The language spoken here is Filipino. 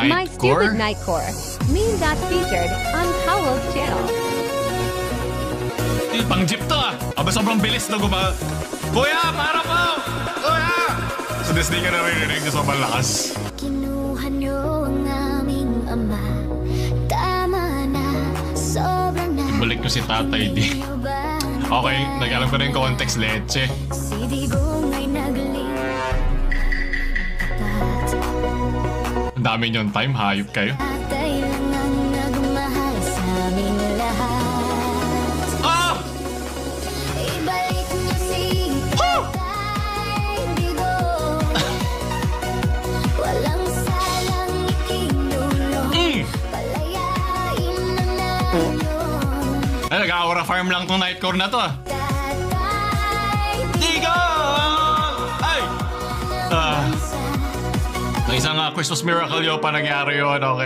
My Stupid Nightcore. Meme that featured on Howl's channel. Pang jeep to ah. Aba sobrang bilis na Kuya, para po! Kuya! So this day ka na rin sa sobrang lakas. Kinuha niyo ang aming ama. Tama na, sobrang na. Balik ko si tatay di. Okay, nag-alam ko na yung context, leche. Si Digong ay Ang dami niyong time, hayop kayo. Tatay lang ang nagmahal sa aming lahat. Oh! Ibalik niyo si Tatay Digong. Walang salang itinulong. Palayain na namin. Ay, nag-aura farm lang tong Nightcore na to ah. Digong! Ay! Isang Christmas miracle yun pa nangyari yun, okay.